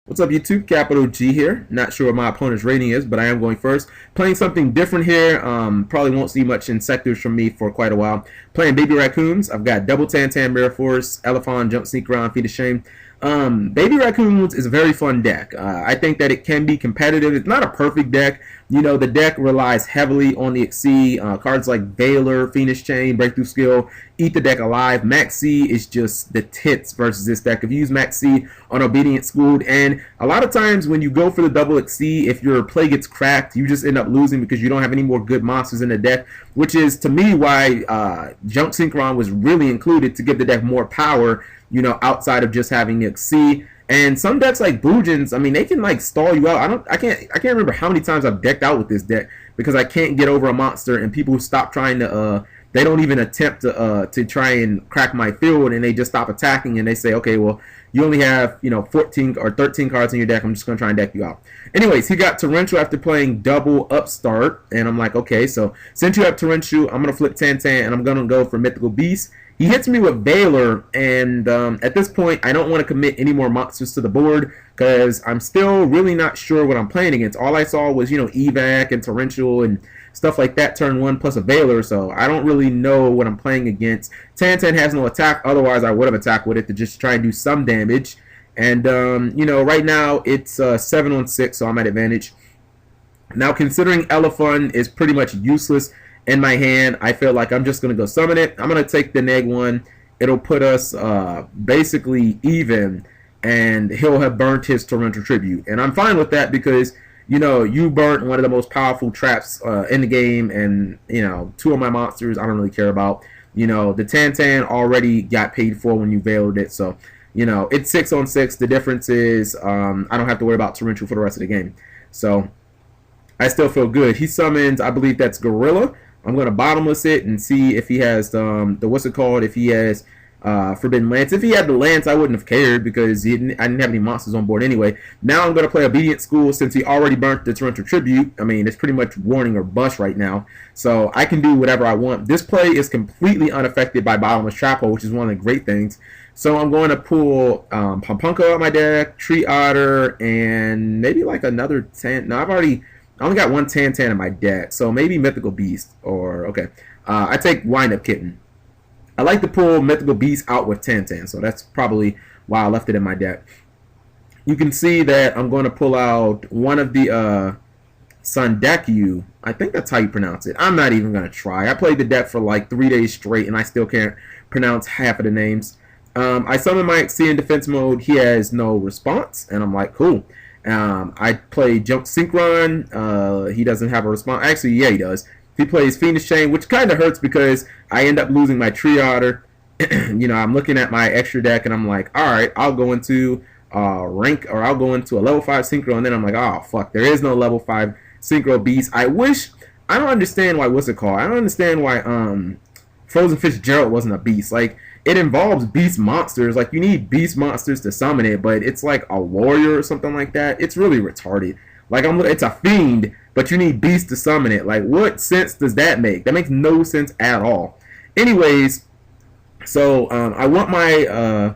What's up, YouTube? Capital G here. Not sure what my opponent's rating is, but I am going first. Playing something different here. Probably won't see much in sectors from me for quite a while. Playing Baby Racoons. I've got double Tan Mirror Force, Elephant, Jump Sneak Around, Feed of Shame. Baby Racoons is a very fun deck. I think that it can be competitive. It's not a perfect deck. You know, the deck relies heavily on the Exceed. Cards like Veiler, Phoenix Chain, Breakthrough Skill, eat the deck alive. Max C is just the tits versus this deck. If you use Max C on Obedient Schooled, and a lot of times when you go for the double Exceed, if your play gets cracked, you just end up losing because you don't have any more good monsters in the deck, which is to me why Jump Synchron was really included, to give the deck more power, you know, outside of just having the Exceed. And some decks like Boojins, I mean, they can like stall you out. I can't remember how many times I've decked out with this deck because I can't get over a monster, and people stop trying to they don't even attempt to try and crack my field, and they just stop attacking, and they say, okay, well, you only have, you know, 14 or 13 cards in your deck. I'm just gonna try and deck you out. Anyways, he got Torrential after playing double Upstart, and I'm like, okay, so since you have Torrential, I'm gonna flip Tan and I'm gonna go for Mythical Beast. He hits me with Veiler, and at this point, I don't want to commit any more monsters to the board because I'm still really not sure what I'm playing against. All I saw was, you know, Evac and Torrential and stuff like that, turn one plus a Veiler, so I don't really know what I'm playing against. Tan has no attack, otherwise I would have attacked with it to just try and do some damage. And, you know, right now it's 7 on 6, so I'm at advantage. Now, considering Elephant is pretty much useless in my hand, I feel like I'm just going to go summon it. I'm going to take the neg one. It'll put us basically even, and he'll have burnt his Torrential Tribute. And I'm fine with that because, you know, you burnt one of the most powerful traps in the game, and, you know, 2 of my monsters I don't really care about. You know, the Tan already got paid for when you veiled it, so, you know, it's 6 on 6. The difference is I don't have to worry about Torrential for the rest of the game. So I still feel good. He summons, I believe that's Gorilla. I'm going to bottomless it and see if he has the what's it called, if he has Forbidden Lance. If he had the Lance, I wouldn't have cared because I didn't have any monsters on board anyway. Now I'm going to play Obedient School since he already burnt the Torrential Tribute. I mean, it's pretty much warning or bust right now. So I can do whatever I want. This play is completely unaffected by Bottomless Trap Hole, which is one of the great things. So I'm going to pull Pumpunko out of my deck, Tree Otter, and maybe like another 10. No, I only got one Tan in my deck, so maybe Mythical Beast, or, okay. I take Wind-Up Kitten. I like to pull Mythical Beast out with Tan, so that's probably why I left it in my deck. You can see that I'm going to pull out one of the Sundekyu. I think that's how you pronounce it. I'm not even going to try. I played the deck for like 3 days straight, and I still can't pronounce half of the names. I summon my Xyz in defense mode. He has no response, and I'm like, cool. I play Jump Synchron. He doesn't have a response. Actually, yeah, he does. He plays Phoenix Chain, which kind of hurts because I end up losing my Tree Otter. You know, I'm looking at my extra deck, and I'm like, all right, I'll go into rank, or I'll go into a level 5 Synchro, and then I'm like, oh, fuck, there is no level 5 Synchro Beast. I don't understand why, what's it called? I don't understand why Frozen Fitzgerald wasn't a beast. Like, it involves beast monsters. Like, you need beast monsters to summon it, but it's like a warrior or something like that. It's really retarded. Like, it's a fiend, but you need beast to summon it. Like, what sense does that make? That makes no sense at all. Anyways, so I want my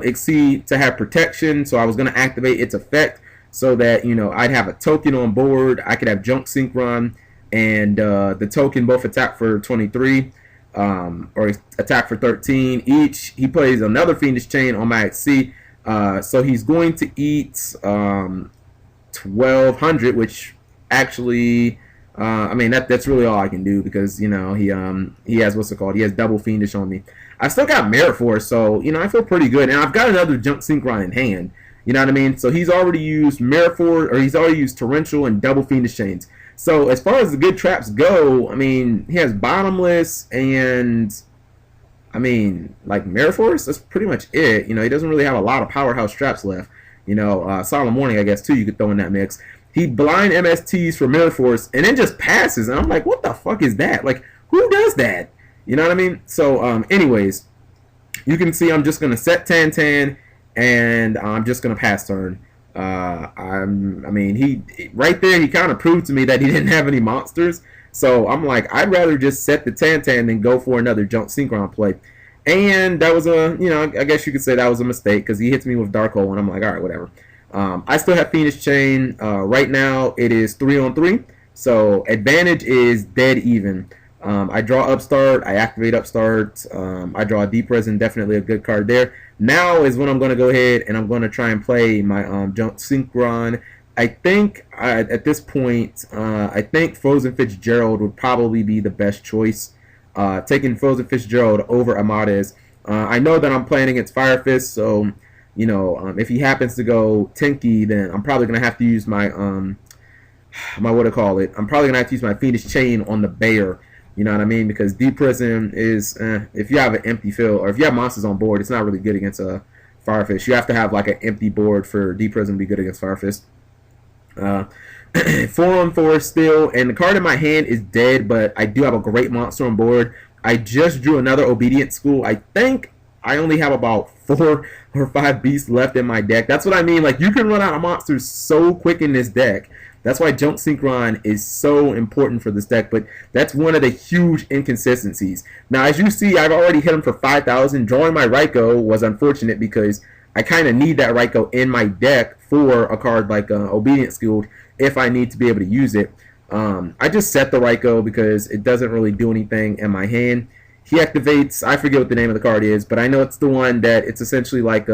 Exceed to have protection, so I was gonna activate its effect so that, you know, I'd have a token on board. I could have Junk Synchron, and the token both attack for 23. Or attack for 13 each. He plays another Phoenix Chain on my Exceed, so he's going to eat 1,200, which actually, I mean, that's really all I can do because, you know, he has, what's it called? He has double Fiendish on me. I've still got Mirror Force, so, you know, I feel pretty good, and I've got another Jump Synchron in hand. You know what I mean? So he's already used Mirror Force, or he's already used Torrential and double Fiendish Chains. So as far as the good traps go, I mean, he has Bottomless and, I mean, like Mirror Force, that's pretty much it. You know, he doesn't really have a lot of powerhouse traps left. You know, Solemn Warning, I guess, too, you could throw in that mix. He blind MSTs for Mirror Force and then just passes. And I'm like, what the fuck is that? Like, who does that? You know what I mean? So, anyways, you can see I'm just going to set Tan, and I'm just going to pass turn. I mean, he right there, he kind of proved to me that he didn't have any monsters. So I'm like, I'd rather just set the Tan than go for another Jump Synchron play. And that was a, you know, I guess you could say that was a mistake because he hits me with Dark Hole, and I'm like, all right, whatever. I still have Phoenix Chain. Right now it is 3-on-3, so advantage is dead even. I draw Upstart, I activate Upstart, I draw a Deep Resin, definitely a good card there. Now is when I'm going to go ahead and I'm going to try and play my Junk Synchron. I think at this point, I think Frozen Fitzgerald would probably be the best choice. Taking Frozen Fitzgerald over Amadez. I know that I'm playing against Fire Fist, so you know, if he happens to go Tinky, then I'm probably gonna have to use my my what do I call it? I'm probably gonna have to use my Phoenix Chain on the Bear. You know what I mean? Because Deep Prison is if you have an empty field or if you have monsters on board, it's not really good against a Fire Fist. You have to have like an empty board for Deep Prison to be good against Fire Fist. 4-on-4 still, and the card in my hand is dead, but I do have a great monster on board. I just drew another Obedient School. I think I only have about 4 or 5 beasts left in my deck. That's what I mean. Like, you can run out of monsters so quick in this deck. That's why Junk Synchron is so important for this deck, but that's one of the huge inconsistencies. Now, as you see, I've already hit him for 5,000. Drawing my Raikou was unfortunate because I kind of need that Raikou in my deck for a card like Obedient School if I need to be able to use it. I just set the Raikou because it doesn't really do anything in my hand. He activates, I forget what the name of the card is, but I know it's the one that it's essentially like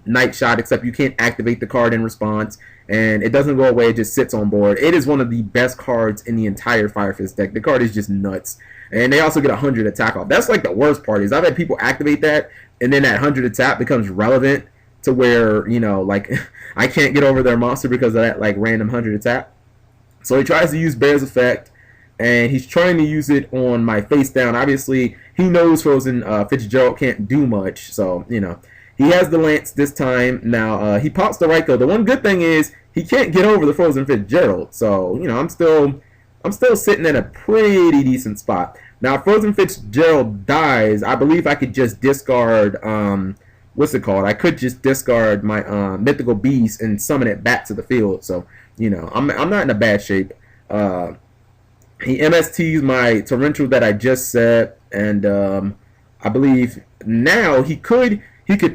Night Shot, except you can't activate the card in response, and it doesn't go away, it just sits on board. It is one of the best cards in the entire Fire Fist deck. The card is just nuts. And they also get 100 attack off. That's like the worst part is I've had people activate that, and then that 100 attack becomes relevant to where, you know, like I can't get over their monster because of that like random 100 attack. So he tries to use Bear's Effect, and he's trying to use it on my face down. Obviously, he knows Frozen Fitzgerald can't do much, so, you know. He has the Lance this time. Now, he pops the Raikou. The one good thing is he can't get over the Frozen Fitzgerald, so, you know, I'm still sitting in a pretty decent spot. Now, if Frozen Fitzgerald dies, I believe I could just discard, what's it called? I could just discard my Mythical Beast and summon it back to the field, so, you know, I'm not in a bad shape. He MSTs my Torrential that I just set, and I believe now he could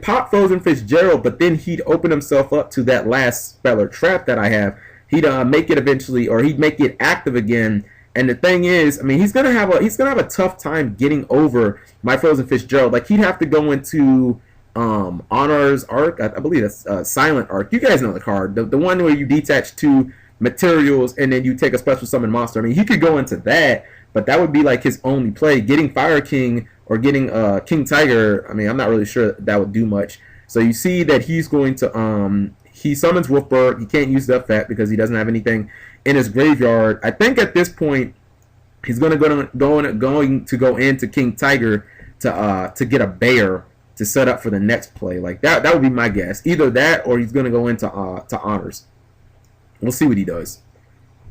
pop Frozen Fitzgerald, but then he'd open himself up to that last Speller Trap that I have. He'd make it eventually, or he'd make it active again. And the thing is, I mean, he's gonna have a tough time getting over my Frozen Fitzgerald. Like, he'd have to go into Honor's Arc. I believe that's Silent Arc. You guys know the card, the one where you detach 2 materials and then you take a special summon monster. I mean, he could go into that, but that would be like his only play. Getting Fire King or getting King Tiger, I mean, I'm not really sure that would do much. So you see that he's going to he summons Wolfberg. He can't use the effect because he doesn't have anything in his graveyard. I think at this point he's going to go into King Tiger to get a bear to set up for the next play. Like that would be my guess. Either that or he's going to go into to Honors. We'll see what he does.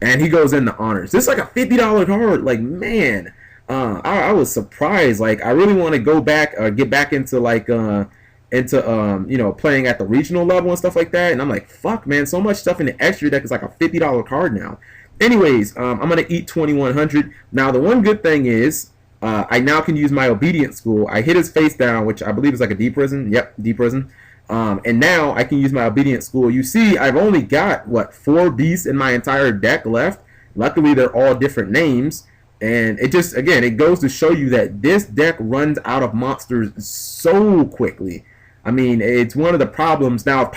And he goes into Honors. This is like a $50 card. Like, man, I was surprised. Like, I really want to go back or get back into like you know, playing at the regional level and stuff like that. And I'm like, fuck, man, so much stuff in the extra deck is like a $50 card now. Anyways, I'm gonna eat 2,100. Now, the one good thing is I now can use my Obedient School. I hit his face down, which I believe is like a Deep Prison. Yep, Deep Prison. And now I can use my Obedient School. You see, I've only got, 4 beasts in my entire deck left. Luckily, they're all different names. And it just, again, it goes to show you that this deck runs out of monsters so quickly. I mean, it's one of the problems. Now, if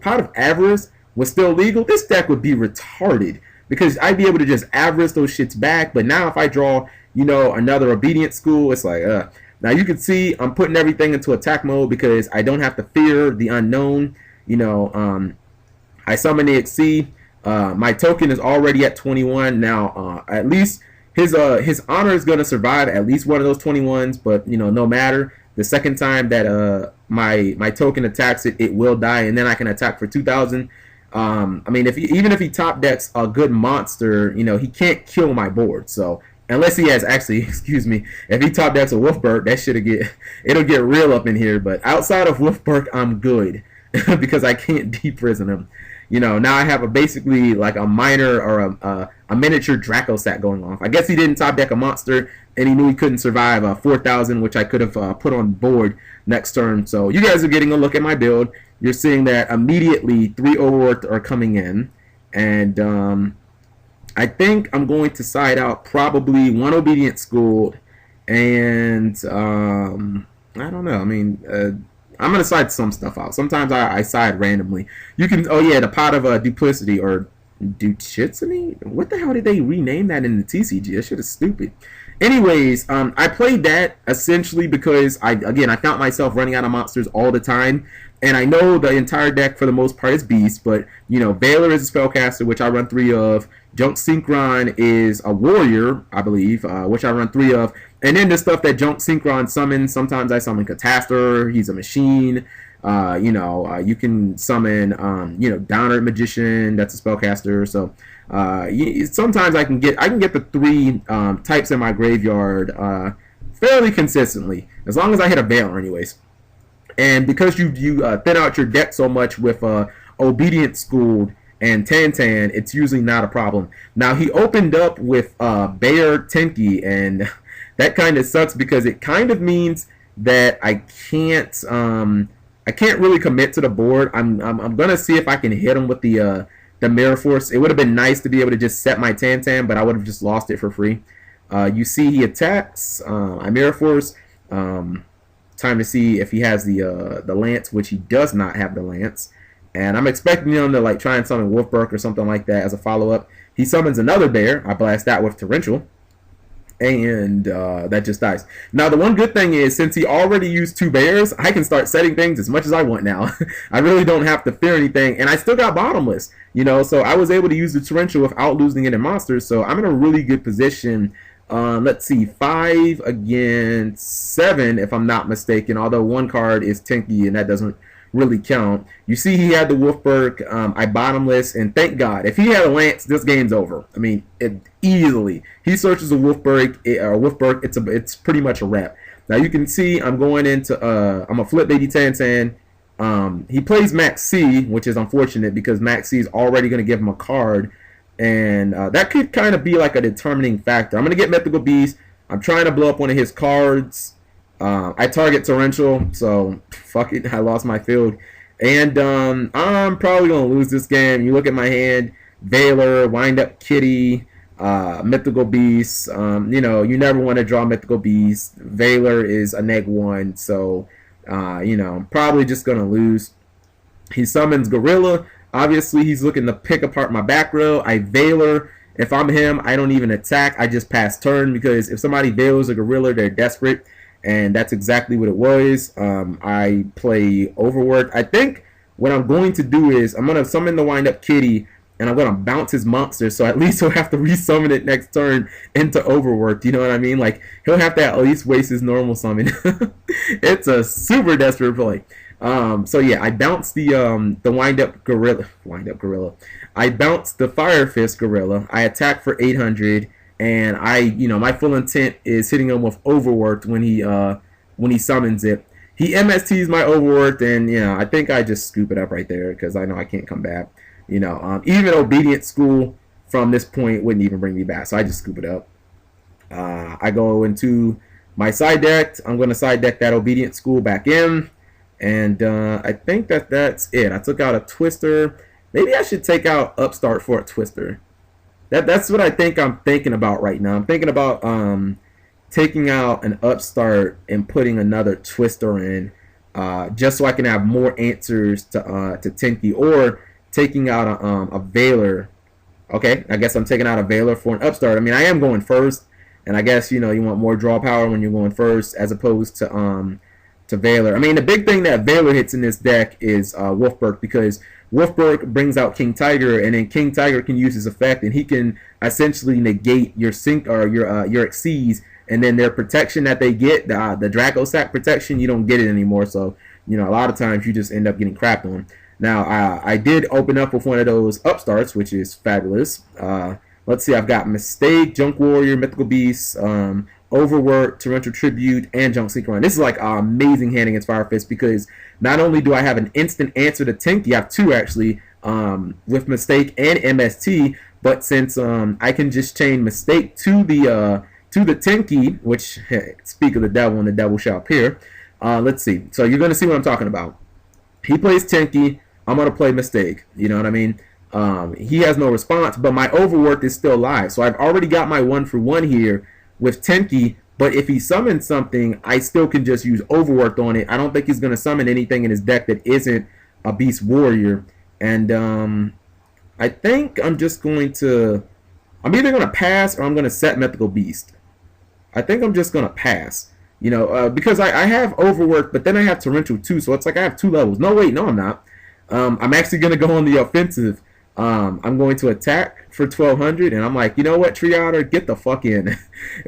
Pot of Avarice was still legal, this deck would be retarded. Because I'd be able to just Avarice those shits back. But now if I draw, you know, another Obedient School, it's like, Now you can see I'm putting everything into attack mode because I don't have to fear the unknown. You know, I summon the EXC. My token is already at 21 now. At least his honor is gonna survive at least one of those 21s. But you know, no matter the second time that my token attacks it, it will die, and then I can attack for 2,000. I mean, even if he top decks a good monster, you know, he can't kill my board. So. Unless he has actually, excuse me, if he top decks a Wolfberg, it'll get real up in here. But outside of Wolfberg, I'm good because I can't Deep Prison him. You know, now I have basically like a minor or a miniature Draco stack going on. I guess he didn't top deck a monster and he knew he couldn't survive 4,000, which I could have put on board next turn. So you guys are getting a look at my build. you're seeing that immediately 3 overworked are coming in. And I think I'm going to side out probably 1 obedient schooled, and I don't know. I mean, I'm gonna side some stuff out. Sometimes I side randomly. You can, oh yeah, the pot of duplicity or Duchitsony. What the hell did they rename that in the TCG? That shit is stupid. Anyways, I played that essentially because I found myself running out of monsters all the time. And I know the entire deck for the most part is Beast, but you know, Valor is a spellcaster, which I run 3 of. Junk Synchron is a warrior, I believe, which I run 3 of. And then the stuff that Junk Synchron summons, sometimes I summon Catastor, he's a machine. You can summon, Downer Magician, that's a spellcaster. So sometimes I can get the 3 types in my graveyard fairly consistently, as long as I hit a Valor anyways. And because you thin out your deck so much with Obedient Schooled and Tantan, it's usually not a problem. Now, he opened up with Bear Tenki, and that kind of sucks because it kind of means that I can't really commit to the board. I'm gonna see if I can hit him with the Mirror Force. It would have been nice to be able to just set my Tantan, but I would have just lost it for free. You see he attacks. I Mirror Force. Time to see if he has the Lance, which he does not have the Lance. And I'm expecting him to like try and summon Wolfberg or something like that as a follow-up. He summons another bear. I blast that with Torrential. And that just dies. Now, the one good thing is, since he already used 2 bears, I can start setting things as much as I want now. I really don't have to fear anything. And I still got bottomless, so I was able to use the Torrential without losing it in monsters. So I'm in a really good position. Let's see, 5 against 7, if I'm not mistaken, although 1 card is Tinky, and that doesn't really count. You see he had the Wolfberg, I bottomless, and thank God. If he had a Lance, this game's over. I mean, easily. He searches a Wolfberg, it's pretty much a wrap. Now you can see I'm going into, I'm a flip Baby Tantan. He plays Max C, which is unfortunate because Max C is already going to give him a card. And that could kind of be like a determining factor. I'm going to get Mythical Beast. I'm trying to blow up one of his cards. I target Torrential, so fuck it. I lost my field. And I'm probably going to lose this game. You look at my hand. Valor, Wind Up Kitty, Mythical Beast. You never want to draw Mythical Beast. Valor is a -1, so, probably just going to lose. He summons Gorilla. Obviously, he's looking to pick apart my back row. I Valor. If I'm him, I don't even attack. I just pass turn because if somebody Valors a Gorilla, they're desperate. And that's exactly what it was. I play Overworked. I think what I'm going to do is I'm going to summon the Wind Up Kitty, and I'm going to bounce his monster, so at least he'll have to resummon it next turn into Overworked. You know what I mean? Like, he'll have to at least waste his normal summon. It's a super desperate play. So yeah, I bounced the Wind Up Gorilla. I bounced the Fire Fist Gorilla. I attack for 800, and my full intent is hitting him with Overworked when he summons it. He MSTs my Overworked, and I think I just scoop it up right there because I know I can't come back. Even Obedient School from this point wouldn't even bring me back, so I just scoop it up. I go into my side deck. I'm going to side deck that Obedient School back in. And I think that's it. I took out a Twister. Maybe I should take out Upstart for a Twister. That's what I think I'm thinking about right now. I'm thinking about taking out an Upstart and putting another Twister in, just so I can have more answers to Tinky, or taking out a Valor. Okay, I guess I'm taking out a Valor for an Upstart. I mean, I am going first, and I guess you want more draw power when you're going first, as opposed to Valor. I mean, the big thing that Valor hits in this deck is Wolfberg, because Wolfberg brings out King Tiger, and then King Tiger can use his effect, and he can essentially negate your sync or your Xyz, and then their protection that they get, the Draco Sack protection, you don't get it anymore. So a lot of times you just end up getting crapped on. Now I did open up with one of those Upstarts, which is fabulous. Let's see, I've got Mistake, Junk Warrior, Mythical Beast, Overworked, Torrential Tribute, and Junk Synchron. This is like an amazing hand against Fire Fist, because not only do I have an instant answer to Tinky, I have 2 actually, with Mistake and MST, but since I can just chain Mistake to the Tinky, which, speak of the devil, and the devil shall appear. Let's see. So you're going to see what I'm talking about. He plays Tenki. I'm going to play Mistake. You know what I mean? He has no response, but my overwork is still live. So I've already got my 1-for-1 here with Tenki. But if he summons something, I still can just use overworked on it. I don't think he's going to summon anything in his deck that isn't a Beast Warrior. And I think I'm just going to... I'm either going to pass or I'm going to set Mythical Beast. I think I'm just going to pass. You know, because I have overworked, but then I have torrential too, so it's like I have 2 levels. No, wait, no, I'm not. I'm actually going to go on the offensive. I'm going to attack for 1200, and I'm like, you know what, Triader, get the fuck in.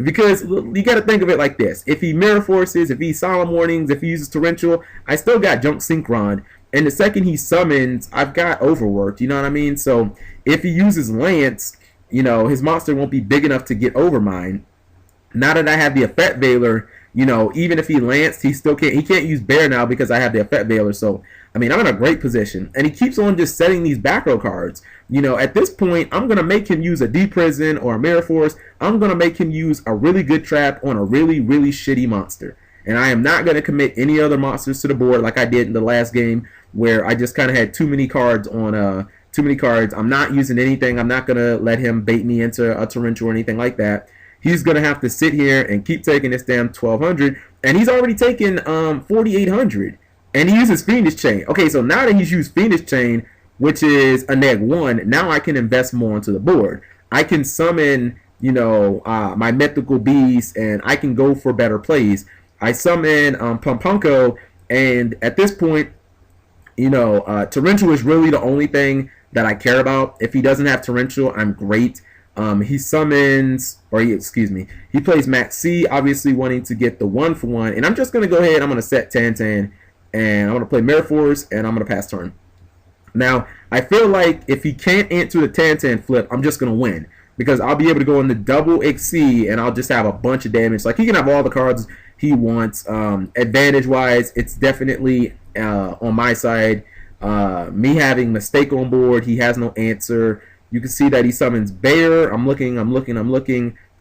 Because you got to think of it like this. If he Mirror Forces, if he Solemn Warnings, if he uses Torrential, I still got Junk Synchron. And the second he summons, I've got overworked, you know what I mean? So if he uses Lance, you know, his monster won't be big enough to get over mine. Now that I have the Effect Veiler, you know, even if he lanced, he can't use Bear now because I have the Effect Veiler. So, I mean, I'm in a great position. And he keeps on just setting these back row cards. You know, at this point, I'm going to make him use a D-Prison or a Mirror Force. I'm going to make him use a really good trap on a really, really shitty monster. And I am not going to commit any other monsters to the board like I did in the last game where I just kind of had too many cards on too many cards. I'm not using anything. I'm not going to let him bait me into a Torrential or anything like that. He's going to have to sit here and keep taking this damn 1200. And he's already taken 4800. And he uses Fiendish Chain. Okay, so now that he's used Fiendish Chain, which is a -1, now I can invest more onto the board. I can summon, you know, my Mythical Beast, and I can go for better plays. I summon Pumpunko, and at this point, you know, Torrential is really the only thing that I care about. If he doesn't have Torrential, I'm great. He summons, he plays Max C, obviously wanting to get the 1-for-1, and I'm just going to go ahead, I'm going to set Tantan, and I'm going to play Mirror Force, and I'm going to pass turn. Now, I feel like if he can't answer the Tantan flip, I'm just going to win, because I'll be able to go into double XC, and I'll just have a bunch of damage. Like, he can have all the cards he wants. Advantage-wise, it's definitely on my side. Me having Mistake on board, he has no answer. You can see that he summons Bear. I'm looking.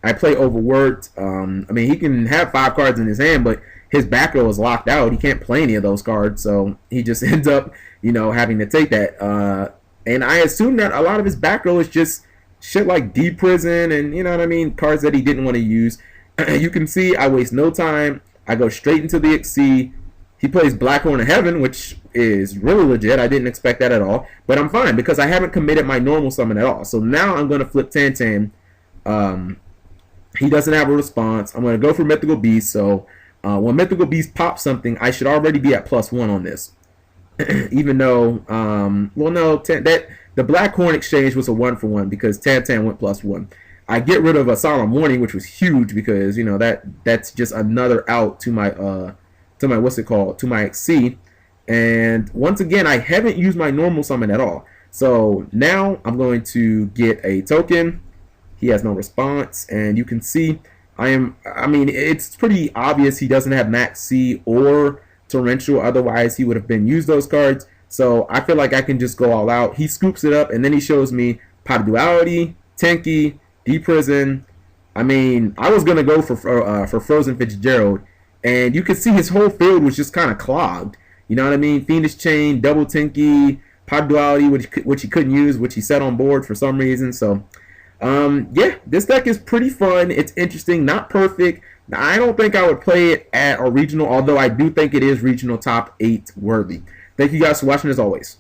I play Overworked. I mean, he can have 5 cards in his hand, but his back row is locked out. He can't play any of those cards, so he just ends up, you know, having to take that. And I assume that a lot of his back row is just shit like D-Prison and, you know what I mean, cards that he didn't want to use. You can see I waste no time. I go straight into the XC. He plays Blackhorn of Heaven, which is really legit. I didn't expect that at all. But I'm fine because I haven't committed my normal summon at all. So now I'm going to flip Tantan. He doesn't have a response. I'm going to go for Mythical Beast. So when Mythical Beast pops something, I should already be at +1 on this. Even though, well, no, the Blackhorn exchange was a 1-for-1 because Tantan went +1. I get rid of a Solemn Warning, which was huge because, you know, that's just another out to my to my XC. And once again, I haven't used my normal summon at all. So now I'm going to get a token. He has no response, and you can see I mean, it's pretty obvious he doesn't have Max C or Torrential, otherwise he would have been used those cards. So I feel like I can just go all out. He scoops it up, and then he shows me Pot of Duality, Tenki, D-Prison. I mean, I was gonna go for Frozen Fitzgerald, and you can see his whole field was just kind of clogged. You know what I mean? Fiendish Chain, Double Tenki, Pot of Duality, which he couldn't use, which he set on board for some reason. So, yeah, this deck is pretty fun. It's interesting, not perfect. Now, I don't think I would play it at a regional, although I do think it is regional top 8 worthy. Thank you guys for watching as always.